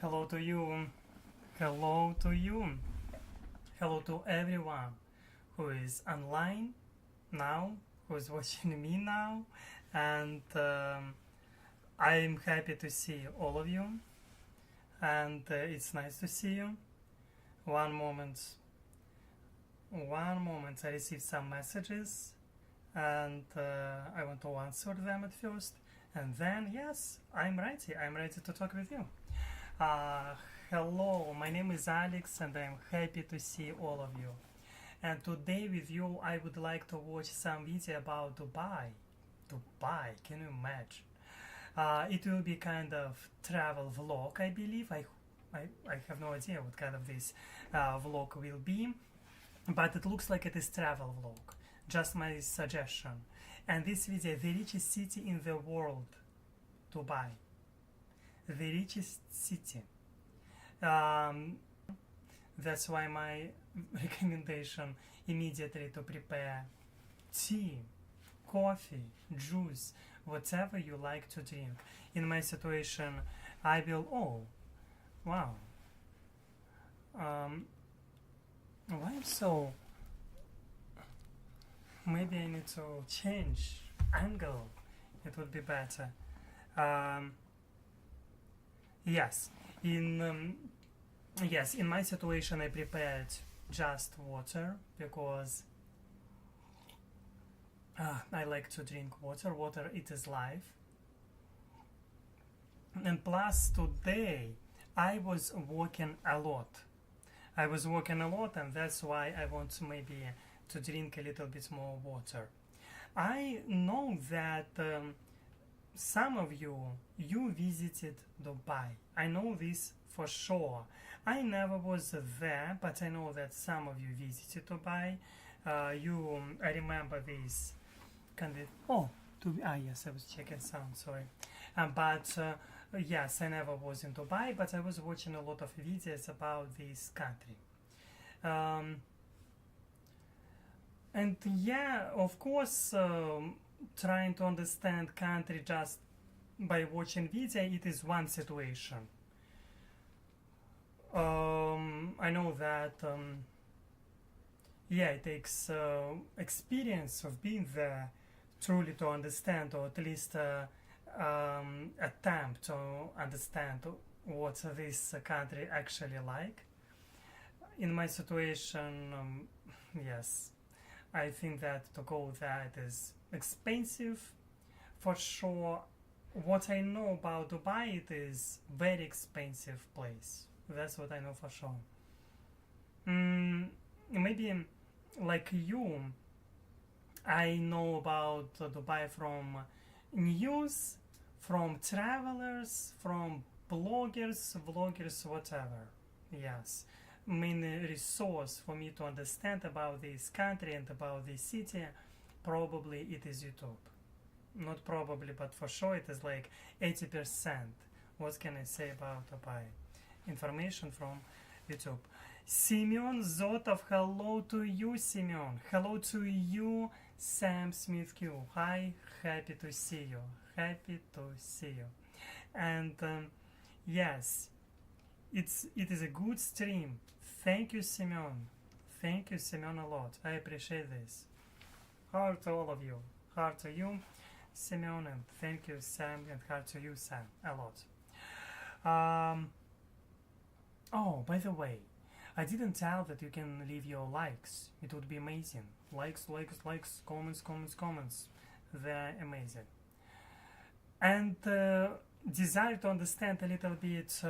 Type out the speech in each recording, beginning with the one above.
Hello to you. Hello to you. Hello to everyone who is online now, who is watching me now, and I'm happy to see all of you. And it's nice to see you. One moment. I received some messages, and I want to answer them at first. And then, yes, I'm ready. I'm ready to talk with you. Hello, my name is Alex, and I'm happy to see all of you. And today with you, I would like to watch some video about Dubai. Dubai, can you imagine? It will be kind of travel vlog, I believe. I have no idea what kind of this vlog will be, but it looks like it is travel vlog. Just my suggestion. And this video, the richest city in the world, Dubai. The richest city. That's why my recommendation immediately to prepare tea, coffee, juice, whatever you like to drink. In my situation, I will. Oh, wow. Why am so? Maybe I need to change angle. It would be better. Yes, in my situation I prepared just water because I like to drink water. Water, it is life. And plus today I was walking a lot. And that's why I want to maybe to drink a little bit more water. I know that some of you visited Dubai. I know this for sure. I never was there, but I know that some of you visited Dubai. I remember this yes, I was checking sound, sorry. Yes, I never was in Dubai, but I was watching a lot of videos about this country. And yeah, of course, trying to understand country just by watching video, it is one situation. I know that it takes experience of being there truly to understand, or at least attempt to understand what this country actually like. In my situation, yes, I think that to go there it is expensive for sure. What I know about Dubai, it is very expensive place. That's what I know for sure. Maybe like you, I know about Dubai from news, from travelers, from bloggers, vloggers, whatever. Yes, main resource for me to understand about this country and about this city, probably it is YouTube. Not probably, but for sure it is like 80%. What can I say about Dubai? Information from YouTube. Simeon Zotov, hello to you, Simeon. Hello to you, Sam Smith Q. Hi, happy to see you. Happy to see you. And yes, it is a good stream. Thank you, Simeon. Thank you, Simeon, a lot. I appreciate this. Heart to all of you. Heart to you, Simeon, and thank you, Sam, and heart to you, Sam, a lot. Oh, by the way, I didn't tell that you can leave your likes. It would be amazing. Likes, comments. They're amazing. And desire to understand a little bit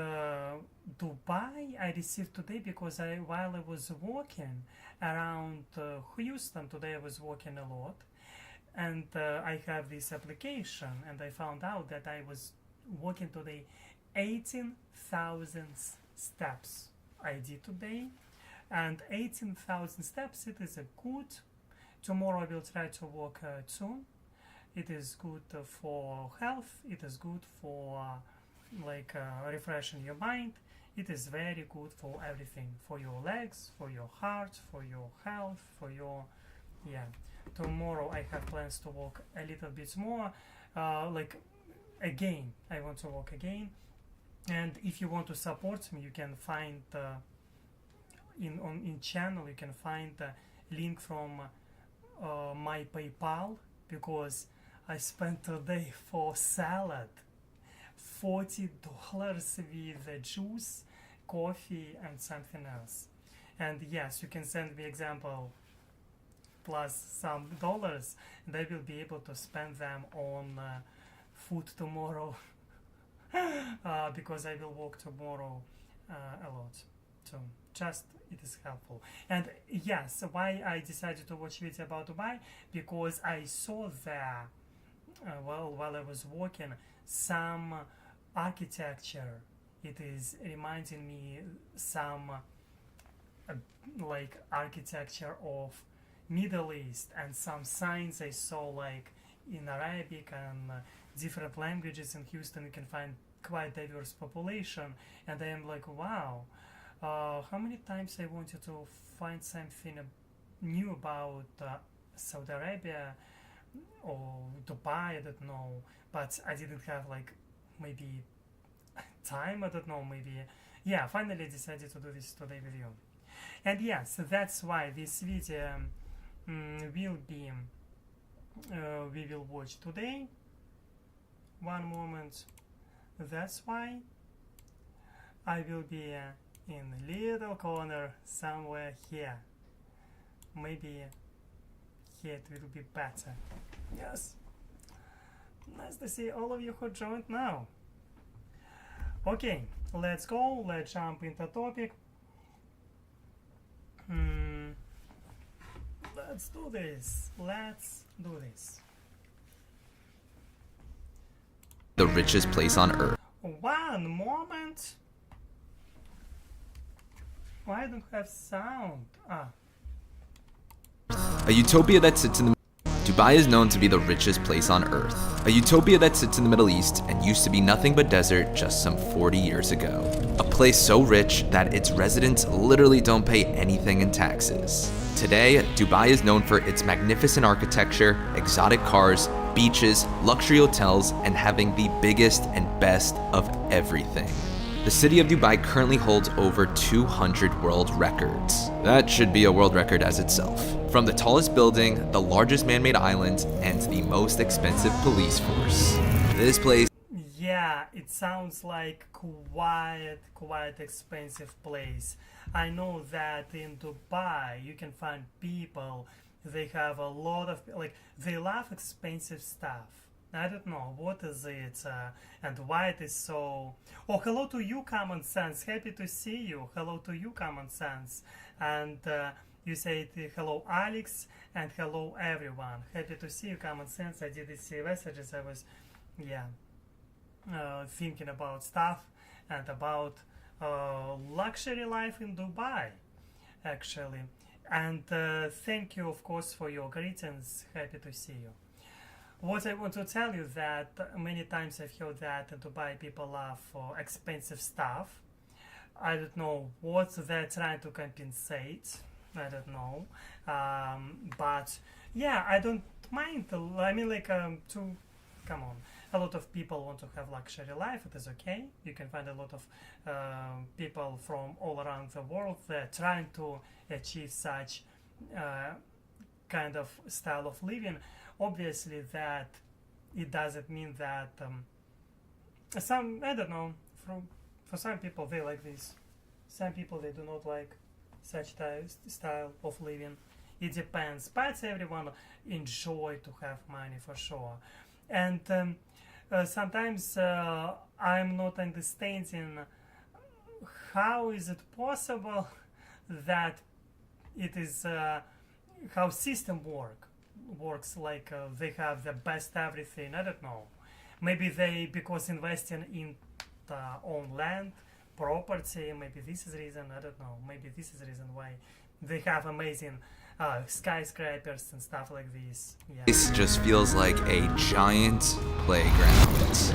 Dubai I received today because while I was walking around Houston today, I was walking a lot, and I have this application, and I found out that I was walking today 18,000 steps I did today, and 18,000 steps, it is a good. Tomorrow I will try to walk soon. It is good for health, it is good for refreshing your mind. It is very good for everything, for your legs, for your heart, for your health, for your tomorrow I have plans to walk a little bit more, again I want to walk again, And if you want to support me, you can find in channel you can find a link from my PayPal, because I spent today for salad $40 with juice, coffee, and something else. And yes, you can send me example plus some dollars, and I will be able to spend them on food tomorrow. Because I will work tomorrow a lot. So just it is helpful. And yes, why I decided to watch video about Dubai, because I saw there while I was working some architecture. It is reminding me some like architecture of Middle East, and some signs I saw like in Arabic and different languages. In Houston you can find quite diverse population, and I am like, wow, how many times I wanted to find something new about Saudi Arabia or Dubai, I don't know, but I didn't have like maybe time, I don't know, maybe. Yeah, finally I decided to do this today with you. And yes, that's why this video will be we will watch today. One moment. That's why I will be in little corner somewhere here. Maybe here it will be better. Yes. Nice to see all of you who joined now. Okay, let's go. Let's jump into topic. Let's do this. Let's do this. The richest place on earth. One moment. Why I don't have sound? A utopia that sits in the Dubai is known to be the richest place on earth. A utopia that sits in the Middle East and used to be nothing but desert just some 40 years ago. A place so rich that its residents literally don't pay anything in taxes. Today, Dubai is known for its magnificent architecture, exotic cars, beaches, luxury hotels, and having the biggest and best of everything. The city of Dubai currently holds over 200 world records. That should be a world record as itself. From the tallest building, the largest man-made island, and the most expensive police force. This place... Yeah, it sounds like quite expensive place. I know that in Dubai you can find people, they have a lot of, like, they love expensive stuff. I don't know what is it and why it is so. Oh, hello to you, Common Sense. Happy to see you. Hello to you, Common Sense. And you said hello, Alex, and hello, everyone. Happy to see you, Common Sense. I didn't see messages. I was, thinking about stuff and about luxury life in Dubai, actually. And thank you, of course, for your greetings. Happy to see you. What I want to tell you that many times I've heard that in Dubai people love expensive stuff. I don't know what they're trying to compensate. I don't know. But yeah, I don't mind. I mean, like, come on. A lot of people want to have luxury life. It is okay. You can find a lot of people from all around the world. They're trying to achieve such kind of style of living. Obviously, that it doesn't mean that some, I don't know, for some people they like this. Some people they do not like such style of living. It depends, but everyone enjoy to have money for sure. And sometimes I'm not understanding how is it possible that it is how system works, like they have the best everything. I don't know, maybe they because investing in the own land property, maybe this is the reason. I don't know, maybe this is the reason why they have amazing skyscrapers and stuff like this. Yeah. This just feels like a giant playground.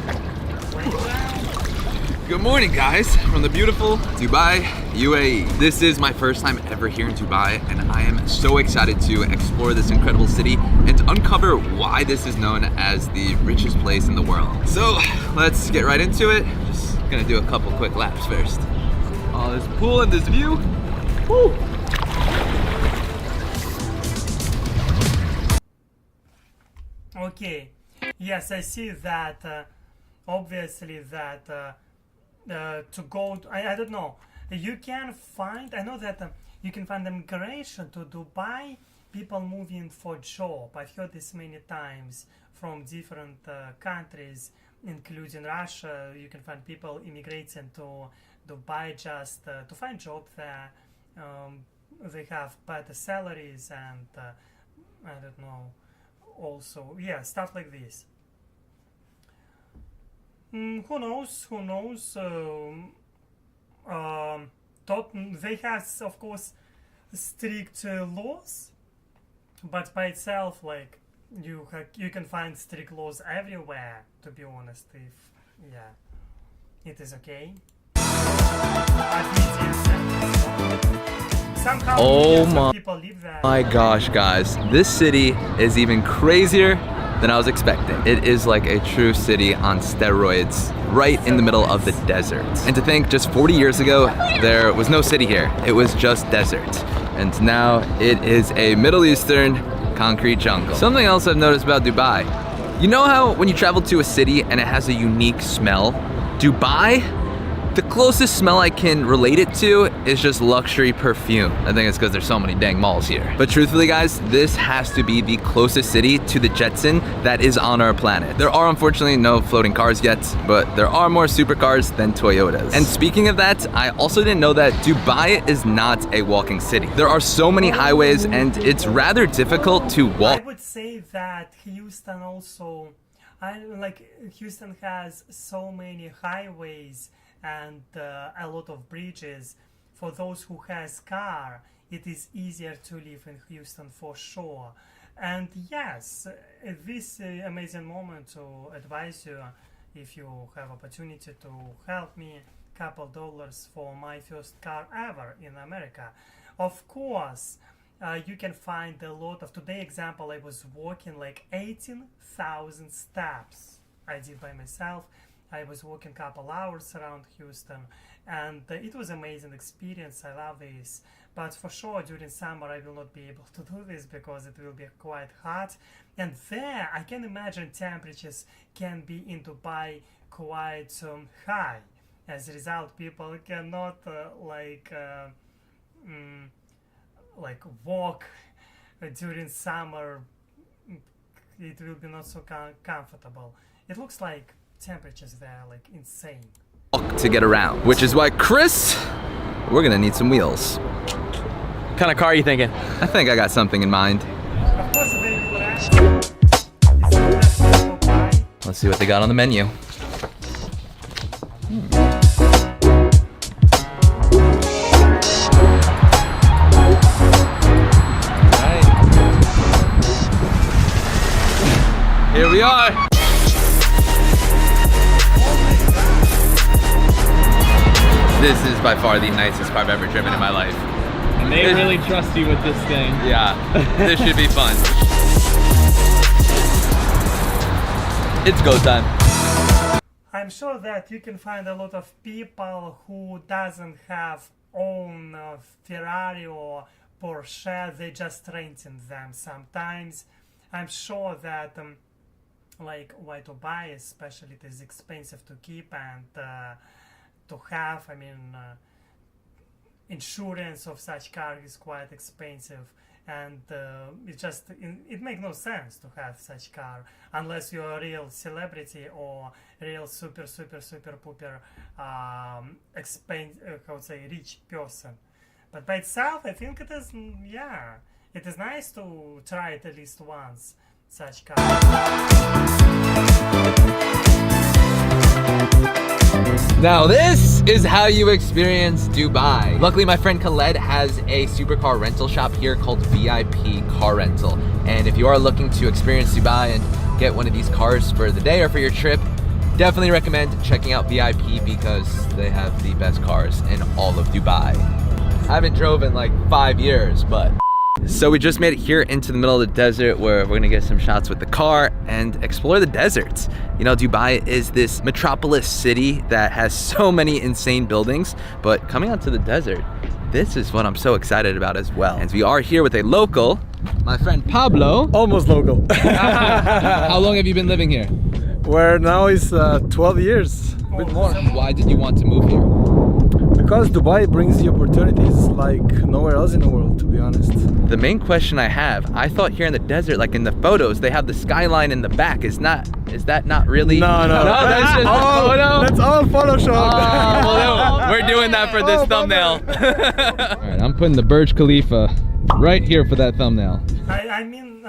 Good morning, guys, from the beautiful Dubai, UAE. This is my first time ever here in Dubai, and I am so excited to explore this incredible city and to uncover why this is known as the richest place in the world. So let's get right into it. Just Gonna do a couple quick laps first. Oh, this pool and this view. Woo! Okay, yes, I see that. Obviously, that to go, I don't know. You can find. I know that you can find immigration to Dubai. People moving for job. I've heard this many times from different countries, including Russia. You can find people immigrating to Dubai just to find job there. They have better salaries and I don't know. Also, yeah, stuff like this. Who knows? Who knows? They have, of course, strict laws, but by itself, like you can find strict laws everywhere. To be honest, if yeah, it is okay. Somehow Oh people live there. my gosh, guys, this city is even crazier than I was expecting. It is like a true city on steroids, right in the middle of the desert. And to think, just 40 years ago, there was no city here. It was just desert. And now it is a Middle Eastern concrete jungle. Something else I've noticed about Dubai, you know how when you travel to a city and it has a unique smell? Dubai, the closest smell I can relate it to is just luxury perfume. I think it's because there's so many dang malls here. But truthfully, guys, this has to be the closest city to the Jetson that is on our planet. There are unfortunately no floating cars yet, but there are more supercars than Toyotas. And speaking of that, I also didn't know that Dubai is not a walking city. There are so many highways and it's rather difficult to walk. I would say that Houston also, Houston has so many highways and a lot of bridges. For those who has car, it is easier to live in Houston for sure. And yes, this amazing moment to advise you, if you have opportunity to help me, couple dollars for my first car ever in America. Of course, you can find a lot of, today example, I was walking like 18,000 steps I did by myself. I was walking a couple hours around Houston and it was amazing experience. I love this, but for sure during summer I will not be able to do this because it will be quite hot, and there I can imagine temperatures can be in Dubai quite high. As a result, people cannot walk during summer. It will be not so comfortable. It looks like temperatures there like insane to get around, which is why, Chris, we're gonna need some wheels. What kind of car are you thinking? I think I got something in mind. Of course, a very good. Let's see what they got on the menu. Here we are. This is by far the nicest car I've ever driven in my life. And they really trust you with this thing. Yeah, this should be fun. It's go time. I'm sure that you can find a lot of people who doesn't have own Ferrari or Porsche, they just renting them sometimes. I'm sure that like why to buy, especially it is expensive to keep and to have. I mean, insurance of such car is quite expensive, and it makes no sense to have such car unless you're a real celebrity or real super pooper rich person. But by itself, I think it is, yeah, it is nice to try it at least once, such car. Now this is how you experience Dubai. Luckily, my friend Khaled has a supercar rental shop here called VIP Car Rental. And if you are looking to experience Dubai and get one of these cars for the day or for your trip, definitely recommend checking out VIP because they have the best cars in all of Dubai. I haven't drove in like 5 years, but So we just made it here into the middle of the desert where we're gonna get some shots with the car and explore the deserts. You know, Dubai is this metropolis city that has so many insane buildings, but coming out to the desert, this is what I'm so excited about as well. And we are here with a local, my friend Pablo. Almost local. How long have you been living here? Where now is 12 years, a bit more. Why did you want to move here? Because Dubai brings you opportunities like nowhere else in the world, to be honest. The main question I have, I thought here in the desert, like in the photos, they have the skyline in the back. Is that not really? No, that's just a photo. That's all Photoshop. Well, we're doing that for this thumbnail. All right, I'm putting the Burj Khalifa right here for that thumbnail. I mean,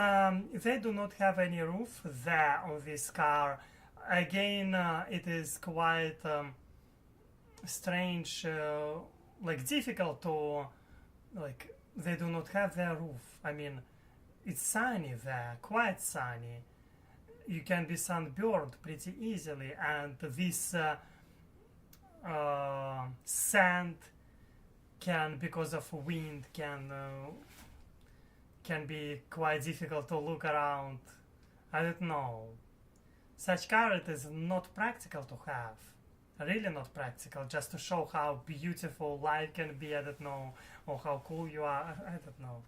they do not have any roof there on this car. Again, it is quite strange, like difficult to, like, they do not have their roof. I mean, it's sunny there, quite sunny. You can be sunburned pretty easily, and this sand can, because of wind, can be quite difficult to look around. I don't know. Such car, it is not practical to have. Really not practical, just to show how beautiful life can be, I don't know, or how cool you are, I don't know.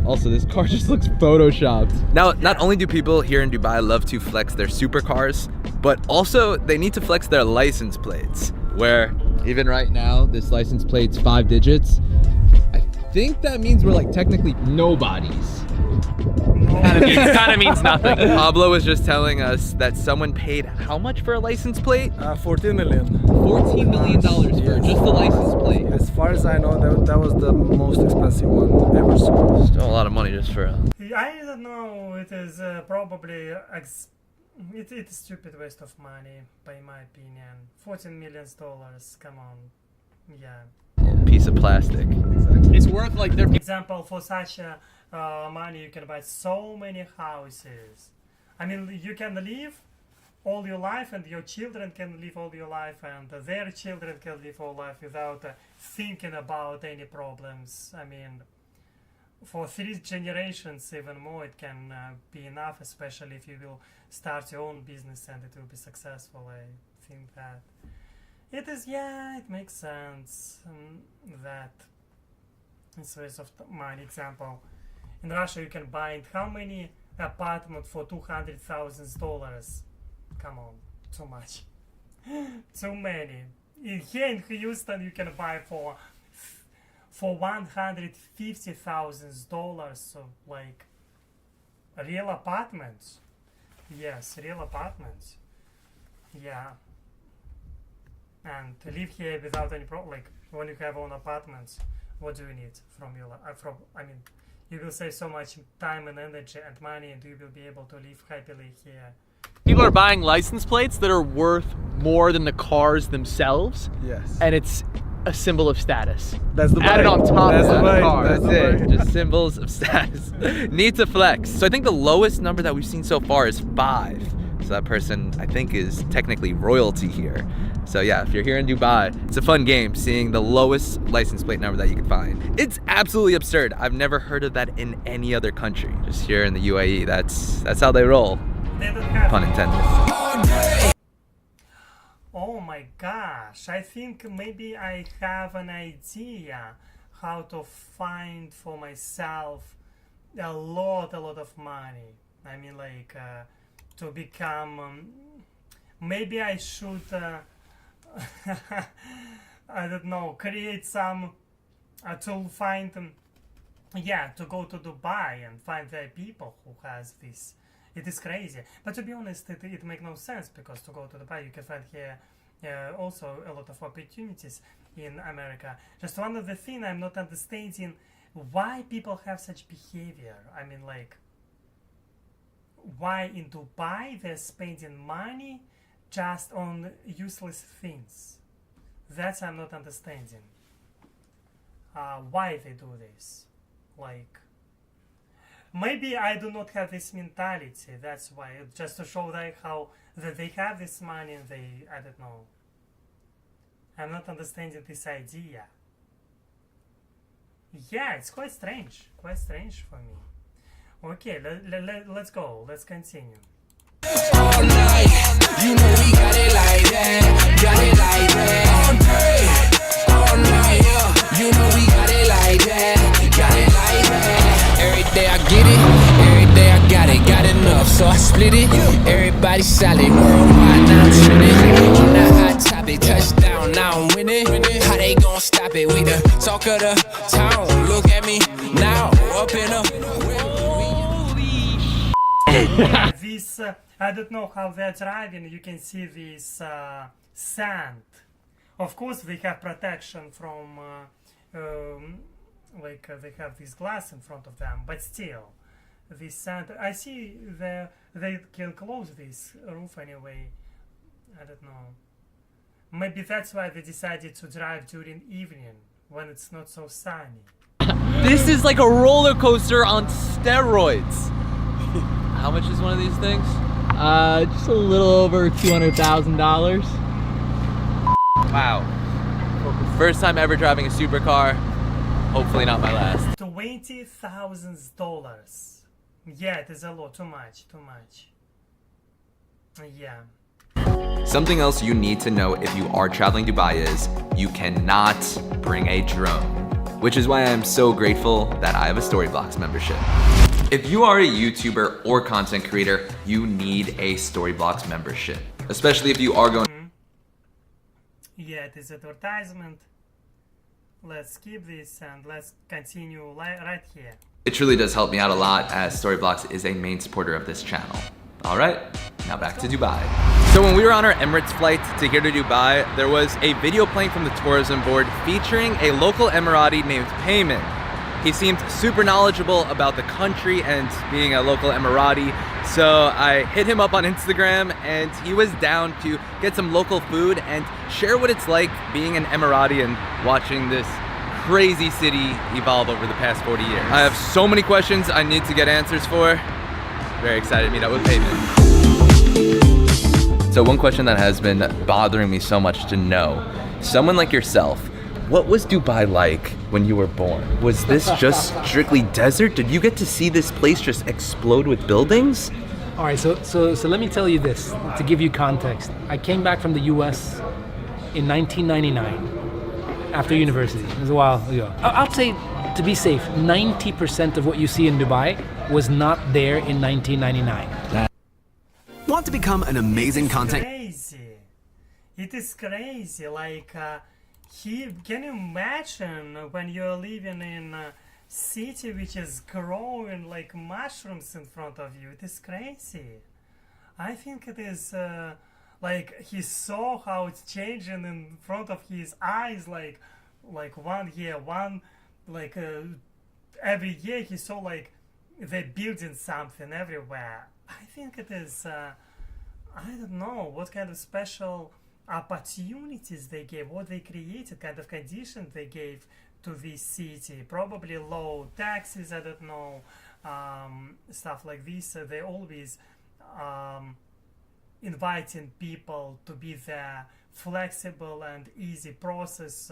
Also, this car just looks photoshopped. Now, not only do people here in Dubai love to flex their supercars, but also they need to flex their license plates. Where even right now, this license plate's 5 digits. I think that means we're like technically nobodies. Kind of means nothing. Pablo was just telling us that someone paid how much for a license plate? 14 million. $14 million for just the license plate. As far as I know, that was the most expensive one ever sold. Still a lot of money just for a... I don't know, it is probably, it's a stupid waste of money, by my opinion. $14 million, come on, yeah. piece of plastic. It's worth like their. For example, for such money you can buy so many houses. I mean, you can live all your life, and your children can live all your life, and their children can live all life without thinking about any problems. I mean, for 3 generations even more it can be enough, especially if you will start your own business and it will be successful. I think that it is, yeah, it makes sense that it's waste of money. Example, in Russia you can buy how many apartments for $200,000? Come on, too much. Too many. Here in Houston you can buy for $150,000, so like real apartments. Yes, real apartments. Yeah. And to live here without any problem, like when you have own apartments, what do you need from your I mean, you will save so much time and energy and money, and you will be able to live happily here. People are buying license plates that are worth more than the cars themselves. Yes. And it's a symbol of status. That's the Added on top That's of the the way. car. That's That's the it, way. just symbols of status. Need to flex. So I think the lowest number that we've seen so far is 5. So that person, I think, is technically royalty here. So yeah, if you're here in Dubai, it's a fun game seeing the lowest license plate number that you can find. It's absolutely absurd. I've never heard of that in any other country. Just here in the UAE, that's how they roll. They don't have. Pun intended. Oh my gosh, I think maybe I have an idea how to find for myself a lot of money. I mean, like to become, maybe I should, I don't know, create some, to find, yeah, to go to Dubai and find the people who has this. It is crazy, but to be honest, it makes no sense, because to go to Dubai you can find here also a lot of opportunities in America. Just one of the things I'm not understanding, why people have such behavior. I mean, like, why in Dubai they're spending money just on useless things. That's I'm not understanding. Why they do this, like. Maybe I do not have this mentality, that's why, just to show like how that they have this money and they, I don't know. I'm not understanding this idea. Yeah, it's quite strange for me. Okay, let's go. Let's continue. All night, you know we got it like that, got it like that. All night, yeah, you know we got it like that, got it like that. Every day I get it, every day I got enough, so I split it. Everybody solid, worldwide, now I'm shooting. On that hot topic, touchdown, now I'm winning. How they gon' stop it? We the talk of the town. Look at me now, up in a. Yeah, this I don't know how they're driving. You can see this sand. Of course, they have protection from they have this glass in front of them, but still, this sand. I see they can close this roof anyway. I don't know. Maybe that's why they decided to drive during evening when it's not so sunny. This is like a roller coaster on steroids. How much is one of these things? Just a little over $200,000. Wow. First time ever driving a supercar. Hopefully not my last. $20,000. Yeah, it is a lot. Too much. Yeah. Something else you need to know if you are traveling Dubai is you cannot bring a drone, which is why I am so grateful that I have a Storyblocks membership. If you are a YouTuber or content creator, you need a Storyblocks membership, especially if you are going. Yeah, it is advertisement. Let's skip this and let's continue right here. It truly does help me out a lot as Storyblocks is a main supporter of this channel. All right, now back to Dubai. So when we were on our Emirates flight to here to Dubai, there was a video playing from the tourism board featuring a local Emirati named Payman. He seemed super knowledgeable about the country and being a local Emirati. So I hit him up on Instagram and he was down to get some local food and share what it's like being an Emirati and watching this crazy city evolve over the past 40 years. I have so many questions I need to get answers for. Very excited to meet up with Payman. So one question that has been bothering me so much to know, someone like yourself, what was Dubai like when you were born? Was this just strictly desert? Did you get to see this place just explode with buildings? All right, so let me tell you this to give you context. I came back from the U.S. in 1999 after university. It was a while ago. I'll say, to be safe, 90% of what you see in Dubai was not there in 1999. Want to become an amazing content? Crazy. It is crazy. Like, can you imagine when you're living in a city which is growing like mushrooms in front of you? It is crazy. I think it is like he saw how it's changing in front of his eyes. Like 1 year, every year he saw like they're building something everywhere. I think it is. I don't know what kind of special opportunities they gave, what they created, kind of conditions they gave to this city. Probably low taxes, I don't know, stuff like this. They always inviting people to be there, flexible and easy process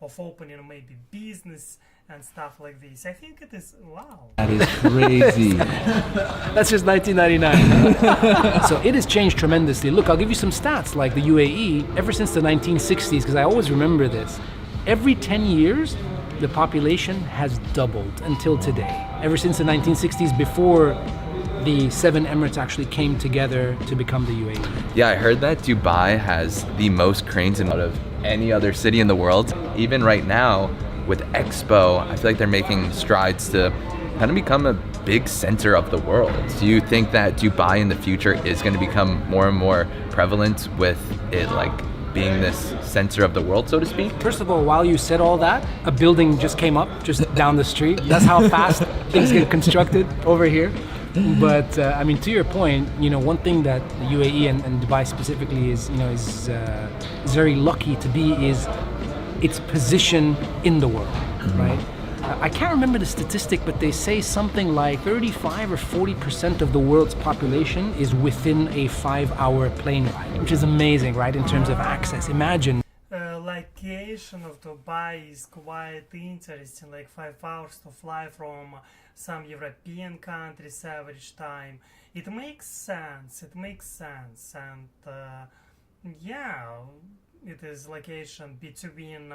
of opening maybe business and stuff like this. I think it is, wow. That is crazy. That's just 1999. So it has changed tremendously. Look, I'll give you some stats. Like the UAE, ever since the 1960s, because I always remember this, every 10 years, the population has doubled until today. Ever since the 1960s, before the 7 Emirates actually came together to become the UAE. Yeah, I heard that Dubai has the most cranes out of any other city in the world. Even right now, with Expo, I feel like they're making strides to kind of become a big center of the world. Do you think that Dubai in the future is going to become more and more prevalent with it like being this center of the world, so to speak? First of all, while you said all that, a building just came up just down the street. That's how fast things get constructed over here. But I mean, to your point, one thing that the UAE and Dubai specifically is very lucky to be is its position in the world, right? I can't remember the statistic, but they say something like 35 or 40% of the world's population is within a 5-hour plane ride, which is amazing, right? In terms of access, imagine. Like location of Dubai is quite interesting, like 5 hours to fly from some European countries average time. It makes sense, and yeah, it is location between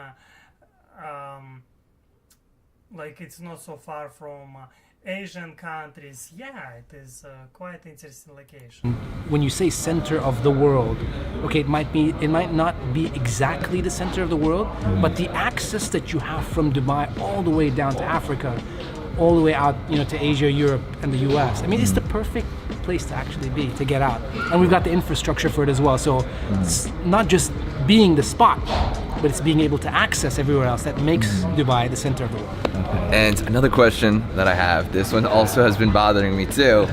like it's not so far from Asian countries. Yeah, it is quite interesting location. When you say center of the world, okay, it might not be exactly the center of the world, but the access that you have from Dubai all the way down to Africa, all the way out, to Asia, Europe, and the US. I mean, it's the perfect place to actually be, to get out. And we've got the infrastructure for it as well. So it's not just being the spot, but it's being able to access everywhere else that makes Dubai the center of the world. And another question that I have, this one also has been bothering me too.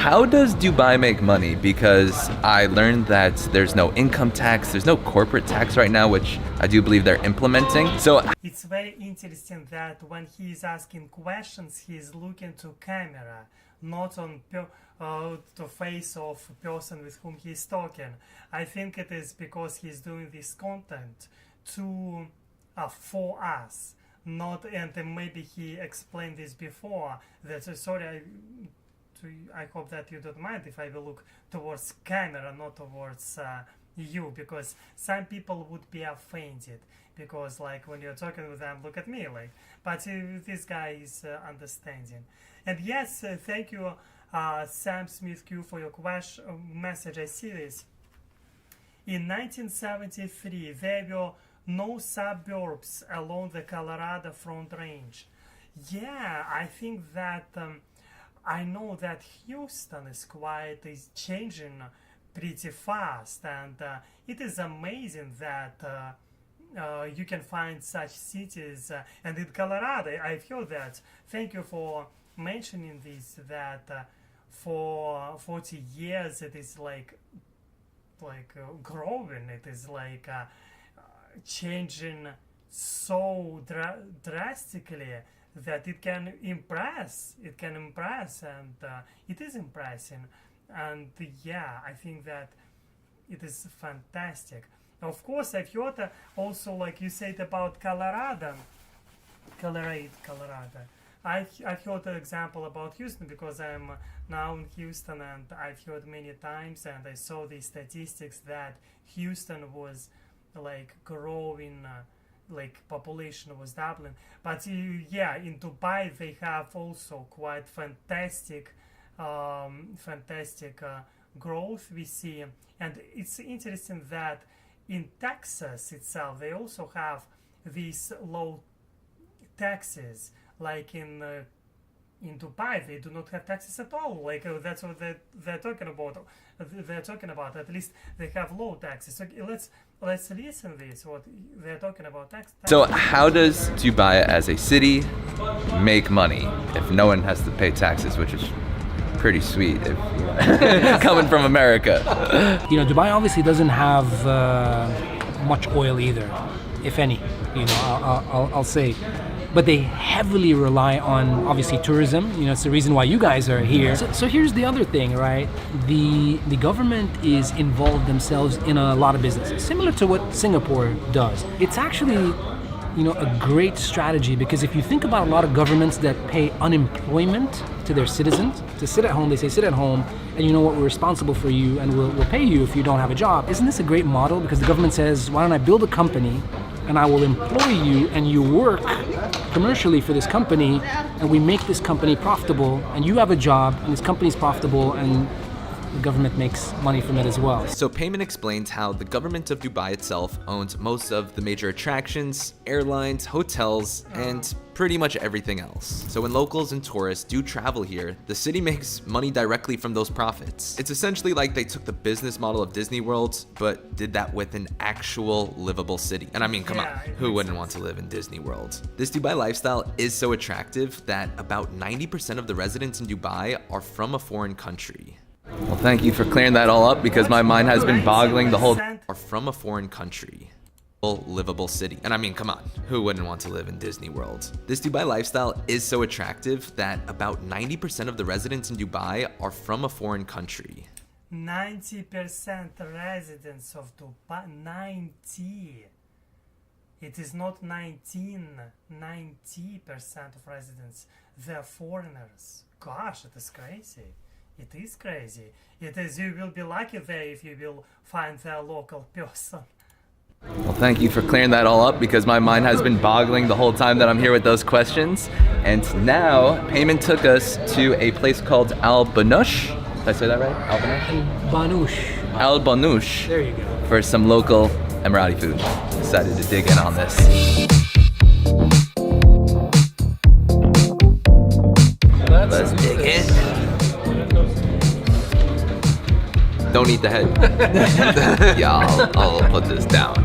How does Dubai make money? Because I learned that there's no income tax, there's no corporate tax right now, which I do believe they're implementing. So It's very interesting that when he is asking questions, he is looking to camera, not on the face of person with whom he is talking. I think it is because he's doing this content to for us, not, and maybe he explained this before. That sorry, I hope that you don't mind if I will look towards camera, not towards you, because some people would be offended, because like when you're talking with them, look at me, like, but this guy is understanding. And yes, thank you, Sam Smith Q, for your question message. I see this. In 1973, there were no suburbs along the Colorado Front Range. Yeah, I think that I know that Houston is changing pretty fast, and it is amazing that you can find such cities. And in Colorado, I feel that. Thank you for mentioning this. That for 40 years it is like growing. It is like changing so drastically that it can impress, and it is impressing. And yeah, I think that it is fantastic. Of course, I've heard also, like you said about Colorado. I've heard an example about Houston, because I'm now in Houston, and I've heard many times, and I saw the statistics that Houston was like growing, like population was doubling. But yeah, in Dubai they have also quite fantastic growth we see. And it's interesting that in Texas itself they also have these low taxes, like in Dubai they do not have taxes at all. Like that's what they're talking about. At least they have low taxes. So let's listen this, what they're talking about tax. So how does Dubai as a city make money if no one has to pay taxes, which is pretty sweet if coming from America? Dubai obviously doesn't have much oil either, if any. I'll say. But they heavily rely on, obviously, tourism. It's the reason why you guys are here. So here's the other thing, right? The government is involved themselves in a lot of businesses, similar to what Singapore does. It's actually, a great strategy, because if you think about a lot of governments that pay unemployment to their citizens to sit at home, they say sit at home, and you know what, we're responsible for you, and we'll pay you if you don't have a job. Isn't this a great model? Because the government says, why don't I build a company and I will employ you, and you work commercially for this company, and we make this company profitable, and you have a job, and this company's profitable, and the government makes money from it as well. So Payman explains how the government of Dubai itself owns most of the major attractions, airlines, hotels, and pretty much everything else. So when locals and tourists do travel here, the city makes money directly from those profits. It's essentially like they took the business model of Disney World, but did that with an actual livable city. And I mean, come on, who wouldn't want to live in Disney World? This Dubai lifestyle is so attractive that about 90% of the residents in Dubai are from a foreign country. Well, thank you for clearing that all up, because my mind has been boggling the whole are from a foreign country. Livable city. And I mean, come on, who wouldn't want to live in Disney World? This Dubai lifestyle is so attractive that about 90% of the residents in Dubai are from a foreign country. 90% residents of Dubai, 90. It is not 90% of residents. They're foreigners. Gosh, it is crazy. It is crazy. It is. You will be lucky there if you will find their local person. Well, thank you for clearing that all up because my mind has been boggling the whole time that I'm here with those questions. And now, Payman took us to a place called Al Banush. Did I say that right? Al Banush? Banush. Al Banush. There you go. For some local Emirati food. Decided to dig in on this. Let's dig in. Don't eat the head. Yeah, I'll put this down.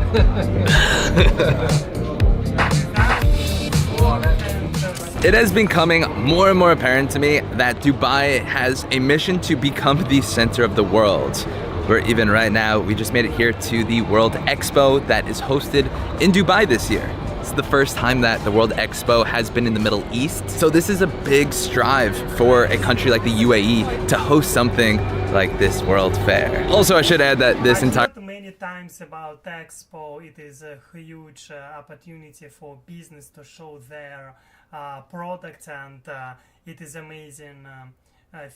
It has been becoming more and more apparent to me that Dubai has a mission to become the center of the world. Where even right now, we just made it here to the World Expo that is hosted in Dubai this year. This is the first time that the World Expo has been in the Middle East. So this is a big strive for a country like the UAE to host something like this World Fair. Also, I should add that this entire... I've heard many times about Expo. It is a huge opportunity for business to show their product, and it is amazing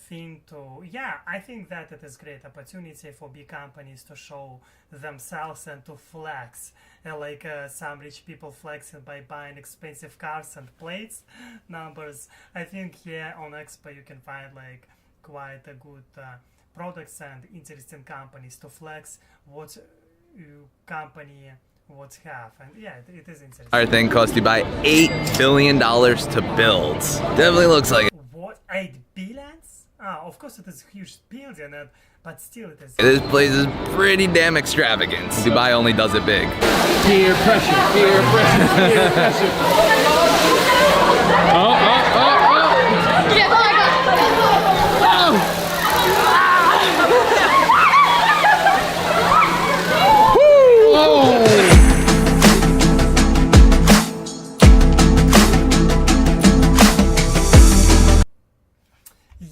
thing to, I think that it is great opportunity for big companies to show themselves and to flex, like some rich people flexing by buying expensive cars and plates numbers. I think here on Expo you can find like quite a good products and interesting companies to flex what you company would have, and it is interesting. Our thing cost Dubai $8 billion to build. Definitely looks like it. What, 8 billions? Of course it is a huge building, but still it is. This place is pretty damn extravagant. Dubai only does it big. Peer pressure, peer pressure, peer pressure.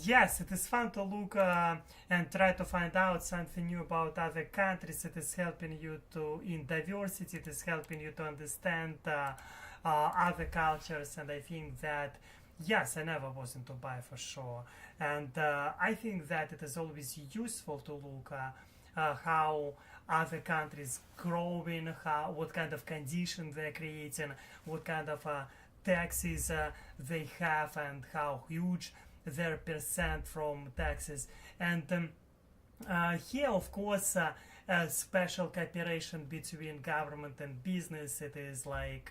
Yes, it is fun to look and try to find out something new about other countries. It is helping you to in diversity. It is helping you to understand other cultures, and I think that yes, I never was in Dubai for sure, and I think that it is always useful to look how other countries growing, what kind of conditions they're creating, what kind of taxes they have, and how huge their percent from taxes. And here of course a special cooperation between government and business. It is like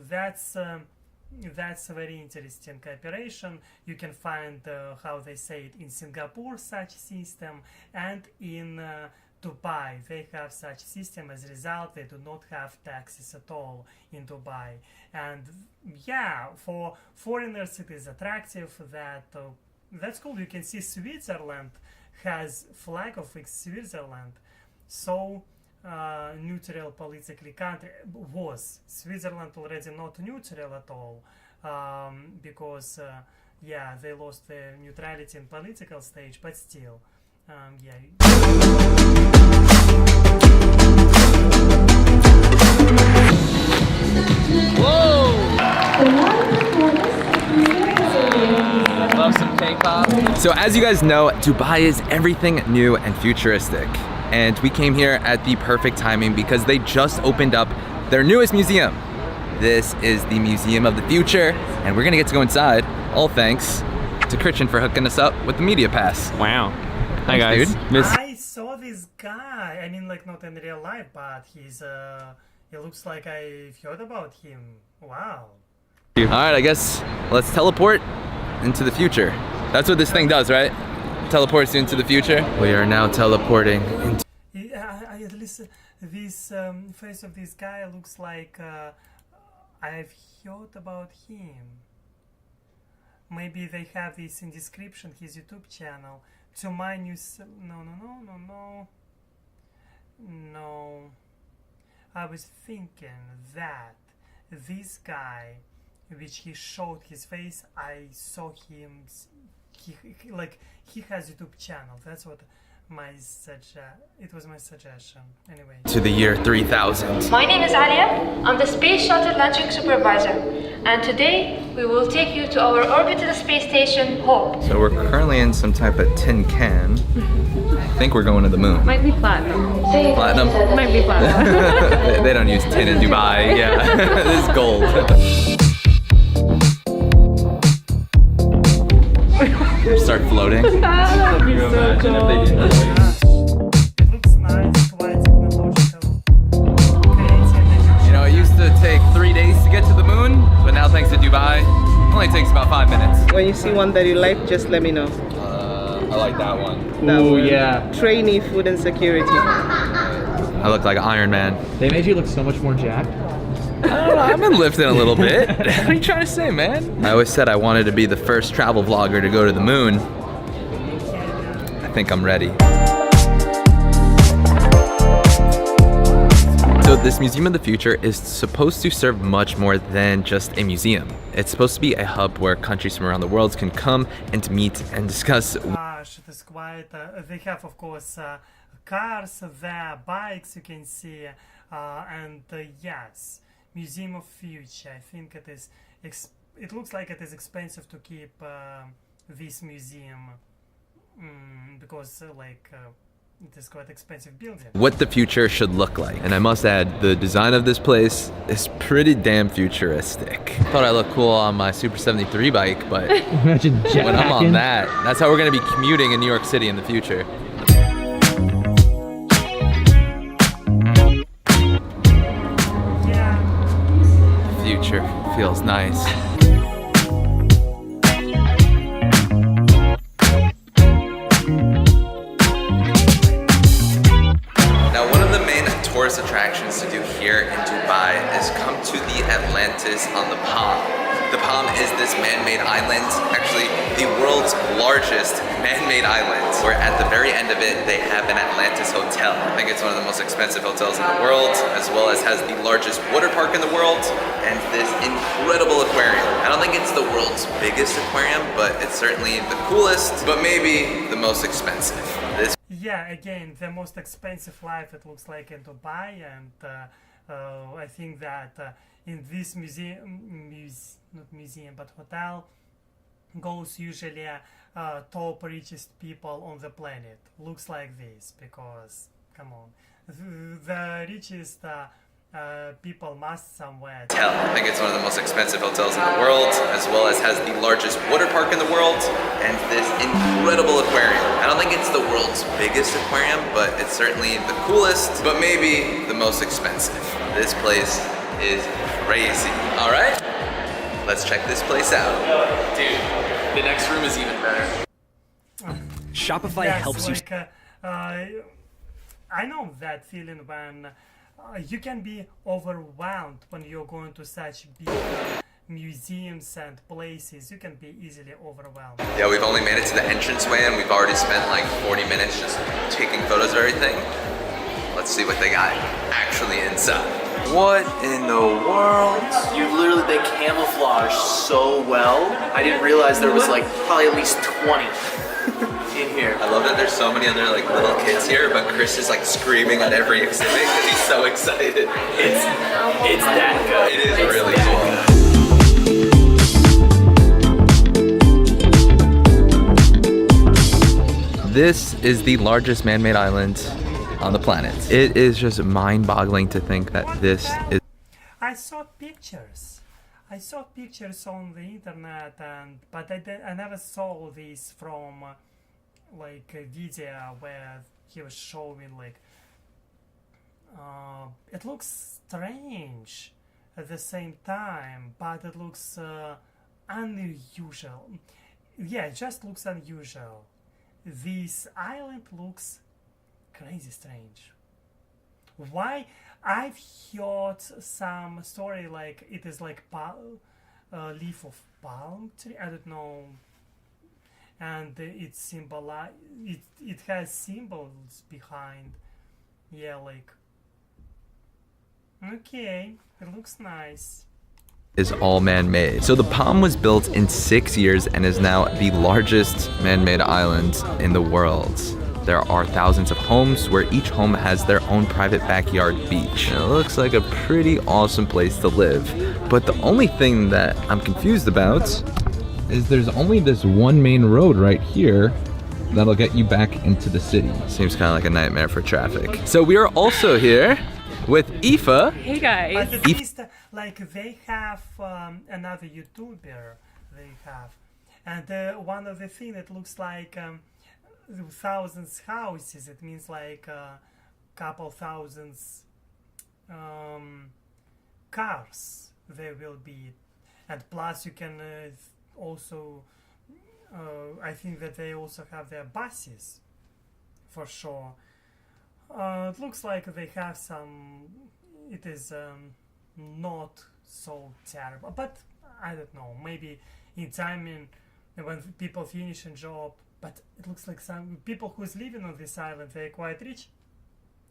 that's a very interesting cooperation. You can find how they say it in Singapore, such system, and in Dubai they have such system. As a result, they do not have taxes at all in Dubai, and for foreigners it is attractive. That's cool. You can see Switzerland has flag of Switzerland, so neutral politically country. Was Switzerland already not neutral at all, because they lost their neutrality in political stage, but still Love some K-pop. So as you guys know, Dubai is everything new and futuristic. And we came here at the perfect timing because they just opened up their newest museum. This is the Museum of the Future, and we're gonna get to go inside, all thanks to Christian for hooking us up with the media pass. Wow. Hi Thanks, guys. dude. I saw this guy. I mean, like not in real life, but he looks like I've heard about him. Wow. All right, I guess let's teleport into the future. That's what this thing does, right? Teleports you into the future. We are now teleporting into... At least this face of this guy looks like I've heard about him. Maybe they have this in description, his YouTube channel. To my news... No. I was thinking that this guy, which he showed his face, I saw him... He has YouTube channel. That's what it was my suggestion. Anyway. To the year 3000. My name is Alia. I'm the Space Shuttle Launching Supervisor, and today we will take you to our orbital space station, Hope. So we're currently in some type of tin can. I think we're going to the moon. Might be platinum. Platinum? Might be platinum. They don't use tin in Dubai. Yeah, this is gold. Start floating. That'd be so cool. It looks nice, quite technological. You know, it used to take 3 days to get to the moon, but now thanks to Dubai, it only takes about 5 minutes. When you see one that you like, just let me know. I like that one. Ooh, yeah. Trainee food and security. I look like Iron Man. They made you look so much more jacked. I don't know, I've been lifting a little bit. What are you trying to say, man? I always said I wanted to be the first travel vlogger to go to the moon. I think I'm ready. So this Museum of the Future is supposed to serve much more than just a museum. It's supposed to be a hub where countries from around the world can come and meet and discuss. It is quite, they have of course cars there, bikes you can see, and yes, Museum of Future. I think it is, it looks like it is expensive to keep this museum because it is quite expensive building. What the future should look like. And I must add, the design of this place is pretty damn futuristic. Thought I looked cool on my Super 73 bike, but Imagine when I'm on that, that's how we're gonna be commuting in New York City in the future. Yeah. Future feels nice. Tourist attractions to do here in Dubai is come to the Atlantis on the Palm. The Palm is this man-made island, actually the world's largest man-made island, where at the very end of it they have an Atlantis hotel. I think it's one of the most expensive hotels in the world, as well as has the largest water park in the world and this incredible aquarium. I don't think it's the world's biggest aquarium, but it's certainly the coolest, but maybe the most expensive. This Yeah, again, the most expensive life it looks like in Dubai, and I think that in this not hotel goes usually top richest people on the planet. Looks like this because, come on, the richest people must somewhere. I think it's one of the most expensive hotels in the world, as well as has the largest water park in the world and this incredible aquarium. I don't think it's the world's biggest aquarium, but it's certainly the coolest, but maybe the most expensive. This place is crazy. All right, let's check this place out. Dude, the next room is even better. Shopify Yes, helps you. I know that feeling when you can be overwhelmed when you're going to such big museums and places. You can be easily overwhelmed. Yeah, we've only made it to the entranceway and we've already spent like 40 minutes just taking photos of everything. Let's see what they got actually inside. What in the world? They camouflage so well. I didn't realize there was like probably at least 20 in here. I love that there's so many other like little kids here, but Chris is like screaming at every exhibit because he's so excited. It's that good. It is really cool. This is the largest man-made island on the planet. It is just mind-boggling to think that this is. I saw pictures. I saw pictures on the internet, but I never saw this from like a video where he was showing like. It looks strange at the same time, but it looks unusual. Yeah, it just looks unusual. This island looks crazy strange. Why? I've heard some story like it is like leaf of palm tree. I don't know, and it symbolize it has symbols behind. Yeah, like okay, it looks nice. Is all man-made. So the Palm was built in 6 years and is now the largest man-made island in the world. there are thousands of homes where each home has their own private backyard beach. And it looks like a pretty awesome place to live. But the only thing that I'm confused about is there's only this one main road right here that'll get you back into the city. Seems kind of like a nightmare for traffic. So we are also here with Aoife. Hey guys. But at least, like, they have another YouTuber. They have, and one of the things that looks like thousands houses. It means like couple thousands cars there will be, and plus you can also. I think that they also have their buses, for sure. It looks like they have some. It is not so terrible, but I don't know. Maybe in time, when people finish a job, but it looks like some people who's living on this island, they're quite rich.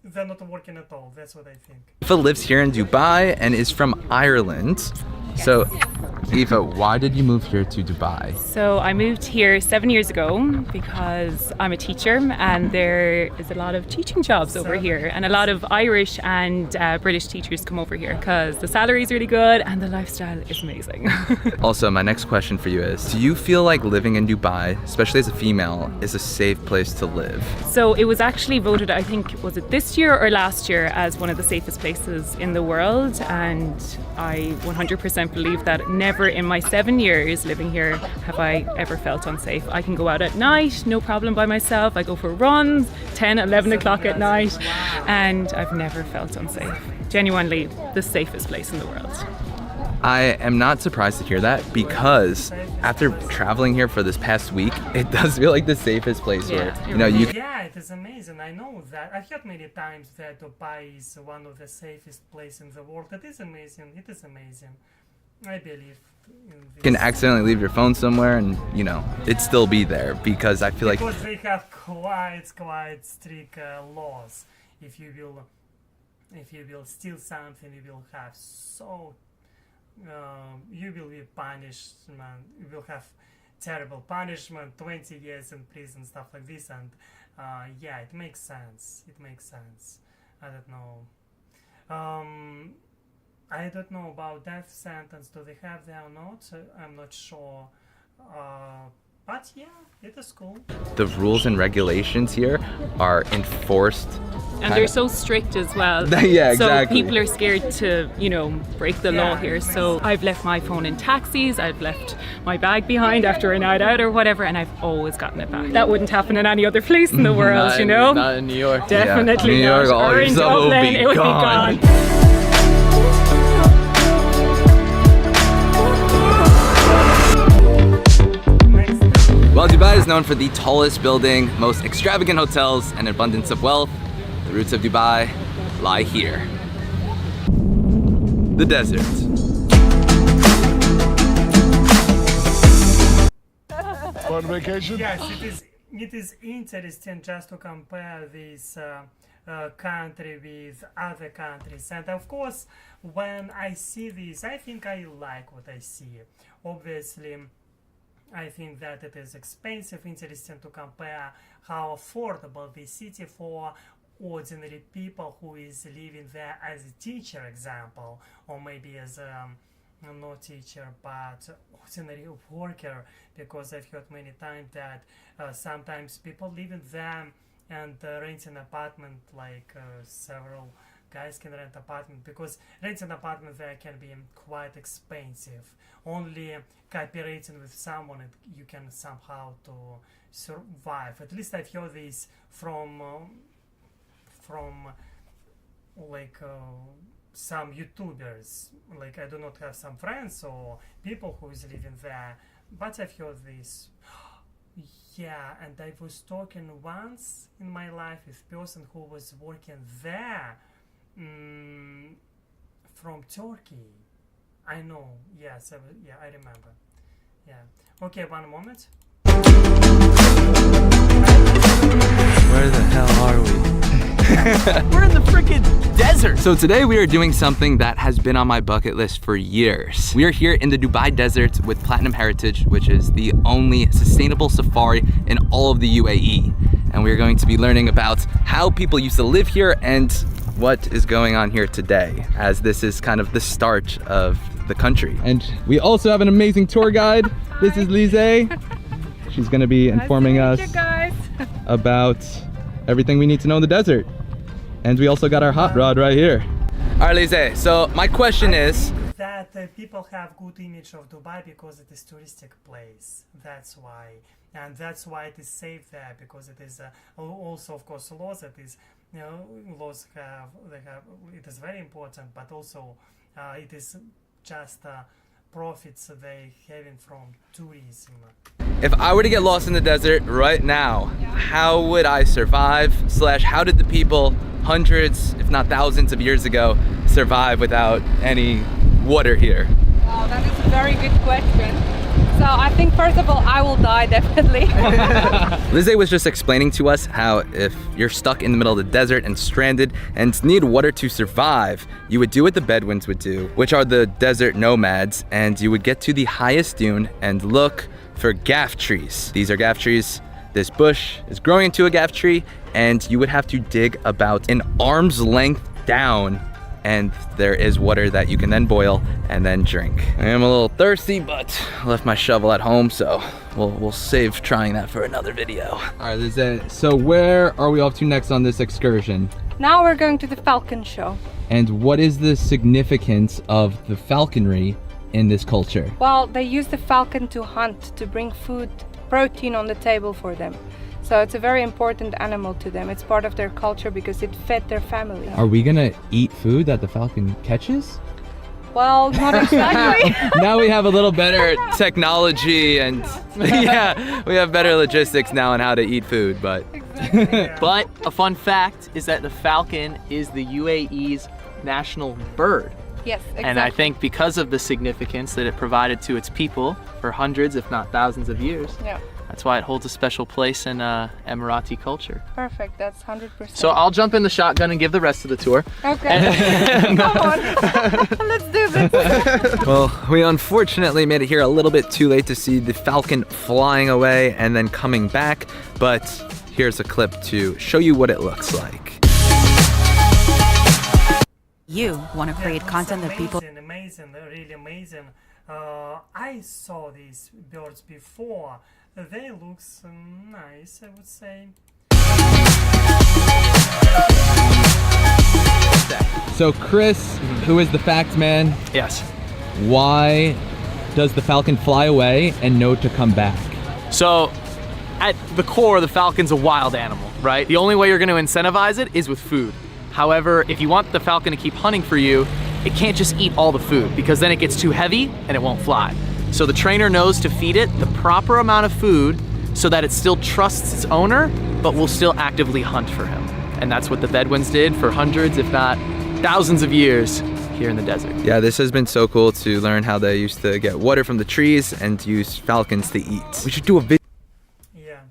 They're not working at all. That's what I think. Aoife lives here in Dubai and is from Ireland. So, Aoife, why did you move here to Dubai? So I moved here 7 years ago because I'm a teacher and there is a lot of teaching jobs over here, and a lot of Irish and British teachers come over here because the salary is really good and the lifestyle is amazing. Also, my next question for you is, do you feel like living in Dubai, especially as a female, is a safe place to live? So it was actually voted, I think, was it this year or last year, as one of the safest places in the world, and I 100% believe that never in my 7 years living here have I ever felt unsafe. I can go out at night, no problem by myself. I go for runs, 10, 11 o'clock at night, and I've never felt unsafe. Genuinely the safest place in the world. I am not surprised to hear that, because after traveling here for this past week, it does feel like the safest place where, you know, you... Yeah, it is amazing. I know that. I've heard many times that Dubai is one of the safest places in the world. It is amazing. It is amazing. I believe in this. You can accidentally leave your phone somewhere and, you know, it'd still be there, because I feel like... Because they have quite strict laws. If you will steal something, you will have you will be punished, man. You will have terrible punishment, 20 years in prison, stuff like this, and yeah, it makes sense. It makes sense. I don't know. I don't know about death sentence. Do they have that or not? I'm not sure. But yeah, it is cool. The rules and regulations here are enforced. And they're so strict as well. Yeah, exactly. So people are scared to, you know, break the law here. So I've left my phone in taxis, I've left my bag behind after a night out or whatever, and I've always gotten it back. That wouldn't happen in any other place in the world, you know? Not in New York. Definitely New York, not. all Or your in stuff will Dublin, be it would gone. be gone. While Dubai is known for the tallest building, most extravagant hotels, and abundance of wealth, the roots of Dubai lie here. The desert. On vacation? Yes, it is interesting just to compare this country with other countries. And of course, when I see this, I think I like what I see. Obviously, I think that it is expensive. Interesting to compare how affordable the city for ordinary people who is living there as a teacher, example, or maybe as a not teacher but ordinary worker, because I've heard many times that sometimes people living there and rent an apartment, like several guys can rent apartment, because renting an apartment there can be quite expensive. Only cooperating with someone you can somehow to survive. At least I've heard this from like some YouTubers. Like, I do not have some friends or people who is living there, but I've heard this. Yeah, and I was talking once in my life with a person who was working there from Turkey. I know, yes, I remember. Yeah. Okay, one moment. Where the hell are we? We're in the freaking desert. So today we are doing something that has been on my bucket list for years. We are here in the Dubai desert with Platinum Heritage, which is the only sustainable safari in all of the UAE. and we're going to be learning about how people used to live here and what is going on here today, as this is kind of the start of the country. And we also have an amazing tour guide. This is Lise. She's gonna be informing us about everything we need to know in the desert. And we also got our hot rod right here. All right, Lise, so my question is, that people have good image of Dubai because it is touristic place. That's why, and that's why it is safe there, because it is also, of course, laws. That is, laws it is very important, but also it is just profits they having from tourism. if I were to get lost in the desert right now, how would I survive? / how did the people hundreds, if not thousands of years ago survive without any water here? Wow, that is a very good question. So I think first of all, I will die definitely. Lizzie was just explaining to us how if you're stuck in the middle of the desert and stranded and need water to survive, you would do what the Bedouins would do, which are the desert nomads, and you would get to the highest dune and look for gaff trees. These are gaff trees. This bush is growing into a gaff tree, and you would have to dig about an arm's length down, and there is water that you can then boil and then drink. I am a little thirsty, but I left my shovel at home, so we'll save trying that for another video. All right, Lizette, so where are we off to next on this excursion? Now we're going to the falcon show. And what is the significance of the falconry in this culture? Well, they use the falcon to hunt, to bring food, protein on the table for them. So it's a very important animal to them. It's part of their culture because it fed their family. Are we gonna eat food that the falcon catches? Well, not exactly. Now we have a little better technology, and yeah, we have better logistics now on how to eat food, but. Exactly. But a fun fact is that the falcon is the UAE's national bird. Yes, exactly. And I think because of the significance that it provided to its people for hundreds, if not thousands of years, yeah, that's why it holds a special place in Emirati culture. Perfect, that's 100%. So I'll jump in the shotgun and give the rest of the tour. Okay. Come on. Let's do this. Well, we unfortunately made it here a little bit too late to see the falcon flying away and then coming back, but here's a clip to show you what it looks like. You want to create content that people... Amazing, really amazing. I saw these birds before. They look nice, I would say. So Chris, who is the fact man? Yes. Why does the falcon fly away and know to come back? So at the core, the falcon's a wild animal, right? The only way you're going to incentivize it is with food. However, if you want the falcon to keep hunting for you, it can't just eat all the food because then it gets too heavy and it won't fly. So the trainer knows to feed it the proper amount of food so that it still trusts its owner, but will still actively hunt for him. And that's what the Bedouins did for hundreds, if not thousands of years here in the desert. Yeah, this has been so cool to learn how they used to get water from the trees and use falcons to eat. We should do a video. Yeah.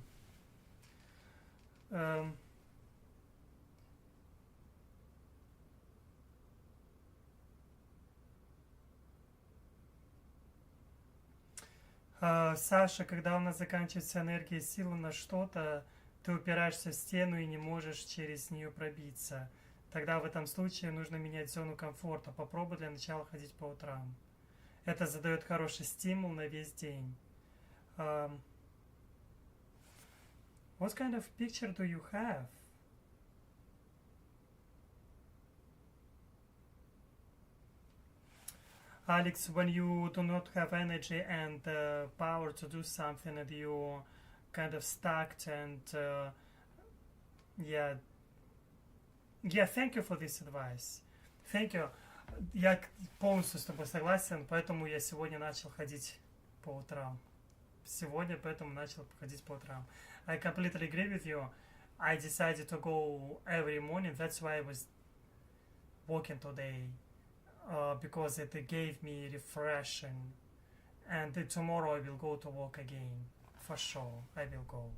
Саша, когда у нас заканчивается энергия и сила на что-то, ты упираешься в стену и не можешь через нее пробиться. Тогда в этом случае нужно менять зону комфорта. Попробуй для начала ходить по утрам. Это задает хороший стимул на весь день. What kind of picture do you have? Alex, when you do not have energy and power to do something and you kind of stuck and yeah, thank you for this advice. Thank you. Я полностью с тобой согласен, поэтому я сегодня начал ходить по утрам. Сегодня поэтому начал ходить по утрам. I completely agree with you. I decided to go every morning. That's why I was walking today. Because it gave me refreshing, and tomorrow I will go to walk again, for sure, I will go.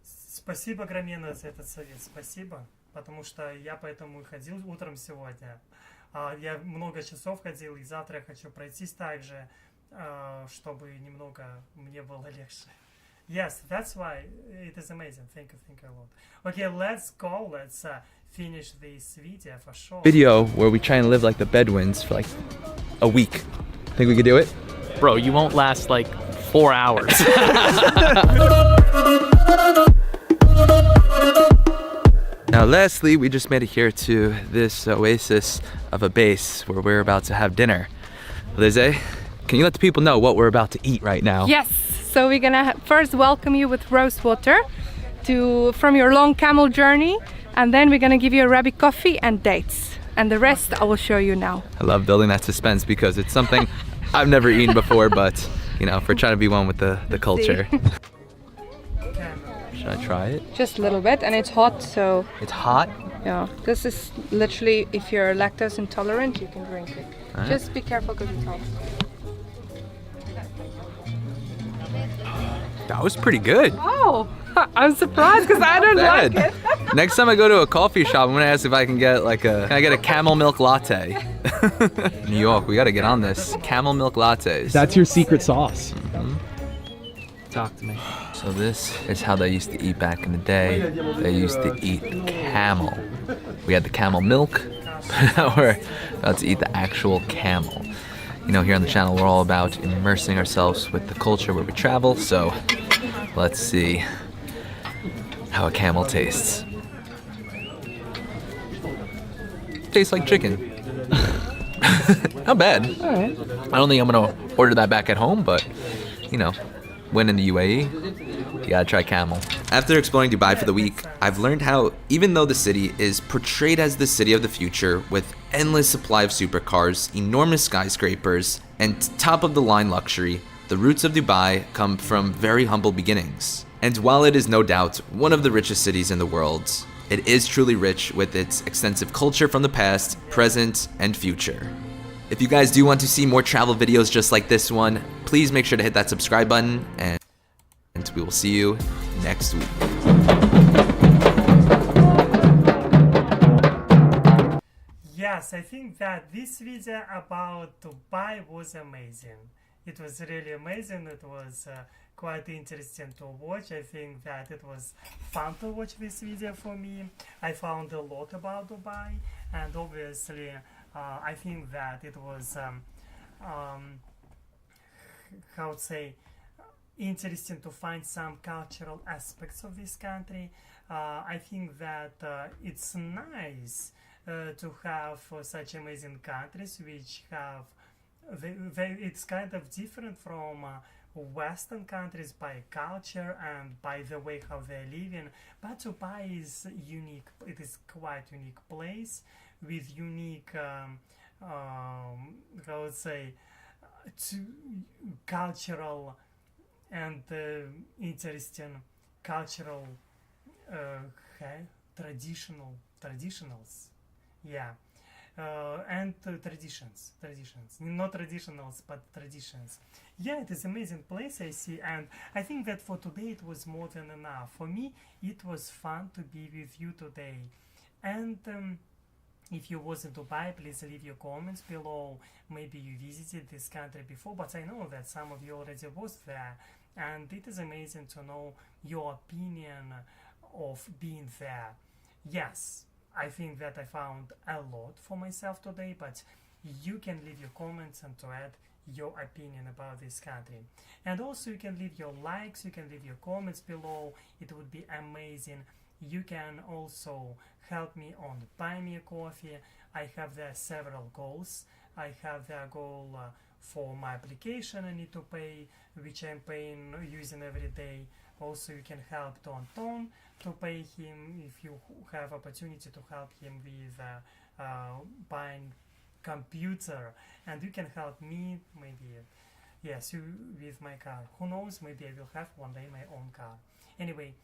Спасибо, Громена, за этот совет, спасибо, потому что я поэтому и ходил утром сегодня. Я много часов ходил, и завтра я хочу пройтись так же, чтобы немного мне было легче. Yes, that's why it is amazing. Thank you a lot. Okay, let's go. Let's finish this video for sure. Video where we try and live like the Bedouins for like a week. Think we could do it? Bro, you won't last like 4 hours. Now lastly, we just made it here to this oasis of a base where we're about to have dinner. Lizzie, can you let the people know what we're about to eat right now? Yes, so we're gonna first welcome you with rose water from your long camel journey, and then we're gonna give you Arabic coffee and dates. And the rest I will show you now. I love building that suspense because it's something I've never eaten before, but you know, if we're trying to be one with the culture. Should I try it? Just a little bit, and it's hot, so... It's hot? Yeah, this is literally, if you're lactose intolerant, you can drink it. Right. Just be careful because it's hot. That was pretty good. Oh, I'm surprised because I don't like it. Next time I go to a coffee shop, I'm gonna ask if I can get can I get a camel milk latte? New York, we gotta get on this. Camel milk lattes. That's your secret sauce. Talk to me. So this is how they used to eat back in the day. They used to eat camel. We had the camel milk, but now we're about to eat the actual camel. You know, here on the channel, we're all about immersing ourselves with the culture where we travel, so let's see how a camel tastes. Tastes like chicken. Not bad. All right. I don't think I'm gonna order that back at home, but you know, when in the UAE, you gotta try camel. After exploring Dubai for the week, I've learned how even though the city is portrayed as the city of the future with endless supply of supercars, enormous skyscrapers, and top-of-the-line luxury, the roots of Dubai come from very humble beginnings. And while it is no doubt one of the richest cities in the world, it is truly rich with its extensive culture from the past, present, and future. If you guys do want to see more travel videos just like this one, please make sure to hit that subscribe button, and we will see you next week. Yes, I think that this video about Dubai was amazing. It was really amazing. It was quite interesting to watch. I think that it was fun to watch this video for me. I found a lot about Dubai, and obviously I think that it was how to say, interesting to find some cultural aspects of this country. I think that it's nice to have such amazing countries which have it's kind of different from Western countries by culture and by the way how they're living, but Dubai is unique. It is quite unique place with unique how would say cultural and interesting cultural traditionals, yeah, and traditions, not traditionals but traditions. Yeah, it is amazing place I see, and I think that for today it was more than enough. For me it was fun to be with you today, and if you was in Dubai, please leave your comments below. Maybe you visited this country before, but I know that some of you already was there, and it is amazing to know your opinion of being there. Yes, I think that I found a lot for myself today, but you can leave your comments and to add your opinion about this country. And also you can leave your likes, you can leave your comments below. It would be amazing. You can also help me on Buy Me a Coffee. I have there several goals. I have the goal for my application I need to pay, which I'm paying using every day. Also you can help Anton to pay him if you have opportunity to help him with buying computer, and you can help me maybe, yes, with my car. Who knows, maybe I will have one day my own car. Anyway,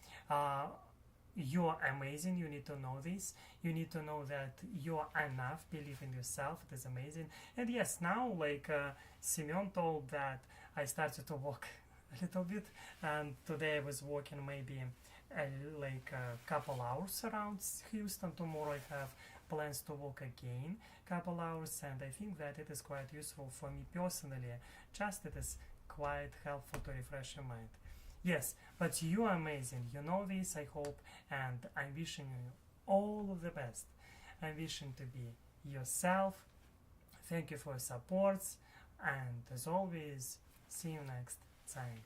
you are amazing. You need to know this. You need to know that you are enough. Believe in yourself. It is amazing. And yes, now like Simeon told that I started to walk a little bit, and today I was walking maybe like a couple hours around Houston. Tomorrow I have plans to walk again couple hours, and I think that it is quite useful for me personally. Just it is quite helpful to refresh your mind. Yes, but you are amazing. You know this, I hope, and I'm wishing you all of the best. I'm wishing to be yourself. Thank you for your support, and as always, see you next time.